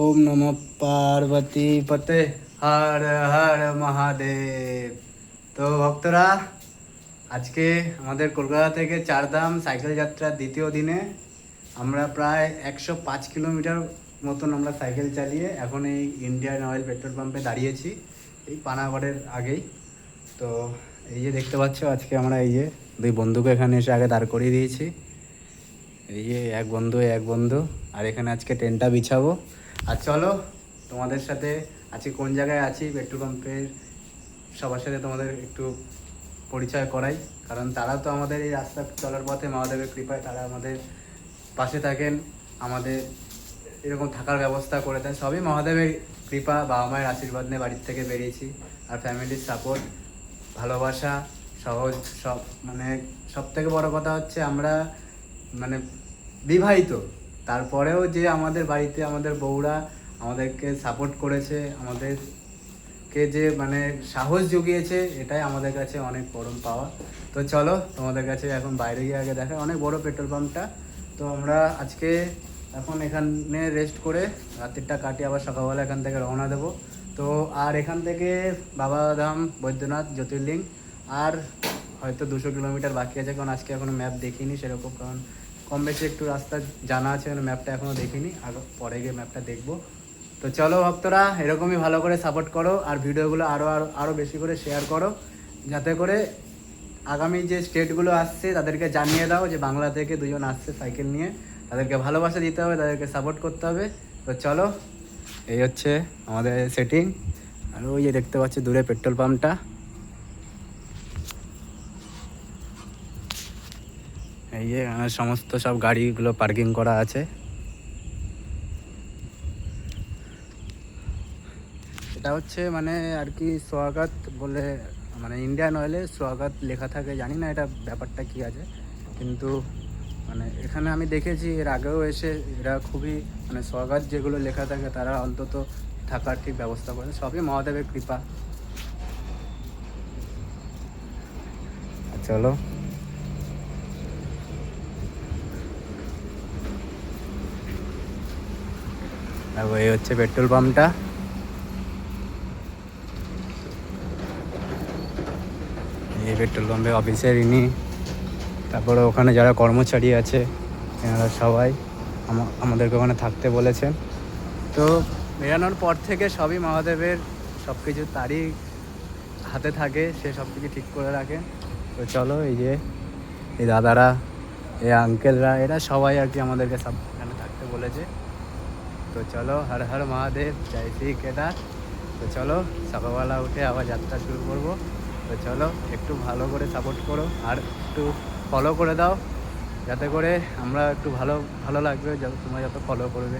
ওম নমঃ পার্বতী পতে হর হর মহাদেব। তো ভক্তরা, আজকে আমাদের কলকাতা থেকে চারধাম সাইকেল যাত্রার দ্বিতীয় দিনে আমরা প্রায় 105 কিলোমিটার মতন আমরা সাইকেল চালিয়ে এখন এই ইন্ডিয়ান অয়েল পেট্রোল পাম্পে দাঁড়িয়েছি, এই পানাগড়ের আগেই। তো এই যে দেখতে পাচ্ছ, আজকে আমরা এই যে দুই বন্ধুকে এখানে এসে আগে দাঁড় করিয়ে দিয়েছি। এই যে এক বন্ধু, আর এখানে আজকে টেন্টটা বিছাবো। আর চলো তোমাদের সাথে আজকে কোন জায়গায় আছি পেট্রোল পাম্পের সবার সাথে তোমাদের একটু পরিচয় করাই, কারণ তারা তো আমাদের এই রাস্তা চলার পথে মহাদেবের কৃপায় তারা আমাদের পাশে থাকেন, আমাদের এরকম থাকার ব্যবস্থা করে দেন। সবই মহাদেবের কৃপা, বাবা মায়ের আশীর্বাদ নিয়ে বাড়ির থেকে বেরিয়েছি। আর ফ্যামিলির সাপোর্ট, ভালোবাসা, সহজ সব, মানে সব থেকে বড় কথা হচ্ছে আমরা মানে বিবাহিত, তারপরেও যে আমাদের বাড়িতে আমাদের বউরা আমাদেরকে সাপোর্ট করেছে, আমাদেরকে যে মানে সাহস জুগিয়েছে, এটাই আমাদের কাছে অনেক পরম পাওয়া। তো চলো তোমাদের কাছে এখন বাইরে গিয়ে আগে দেখা, অনেক বড় পেট্রোল পাম্পটা। তো আমরা আজকে এখন এখানে রেস্ট করে রাত্রিটা কাটিয়ে আবার সকালবেলা এখান থেকে রওনা দেবো। তো আর এখান থেকে বাবাধাম বৈদ্যনাথ জ্যোতির্লিঙ্গ আর হয়তো 200 কিলোমিটার বাকি আছে, কারণ আজকে এখনও ম্যাপ দেখিনি সেরকম, কারণ কম বেশি একটু রাস্তা জানা আছে, ম্যাপটা এখনও দেখিনি, আর পরে গিয়ে ম্যাপটা দেখবো। তো চলো ভক্তরা, এরকমই ভালো করে সাপোর্ট করো আর ভিডিওগুলো আরও বেশি করে শেয়ার করো, যাতে করে আগামী যে স্টেটগুলো আসছে তাদেরকে জানিয়ে দাও যে বাংলা থেকে দুজন আসছে সাইকেল নিয়ে, তাদেরকে ভালোবাসা দিতে হবে, তাদেরকে সাপোর্ট করতে হবে। তো চলো, এই হচ্ছে আমাদের সেটিং। আর ওই যে দেখতে পাচ্ছি দূরে পেট্রোল পাম্পটা, এই যে সমস্ত সব গাড়িগুলো পার্কিং করা আছে। এটা হচ্ছে মানে আর কি সোয়াগত বলে, মানে ইন্ডিয়ান অয়েলে সোয়াগত লেখা থাকে, জানি না এটা ব্যাপারটা কি আছে, কিন্তু মানে এখানে আমি দেখেছি এর আগেও এসে এরা খুবই মানে সোয়াগত যেগুলো লেখা থাকে তারা অন্তত থাকার ঠিক ব্যবস্থা করে, সবই মহাদেবের কৃপা। চলো, এই হচ্ছে পেট্রোল পাম্পটা। এই পেট্রোল পাম্পের অফিসের ইনি, তারপরে ওখানে যারা কর্মচারী আছে এনারা সবাই আমাদেরকে ওখানে থাকতে বলেছেন। তো বেরানোর পর থেকে সবই মহাদেবের, সব কিছু তারই হাতে থাকে, সে সব কিছু ঠিক করে রাখে। তো চলো, এই যে এই দাদারা, এই আঙ্কেলরা, এরা সবাই আর কি আমাদেরকে সব এখানে থাকতে বলেছে। তো চলো, হর হর মহাদেব, জয় শ্রী কেদার। তো চলো সকালবেলা উঠে আবার যাত্রা শুরু করব। তো চলো একটু ভালো করে সাপোর্ট করো আর একটু ফলো করে দাও, যাতে করে আমরা একটু ভালো লাগবে, তোমরা যত ফলো করবে।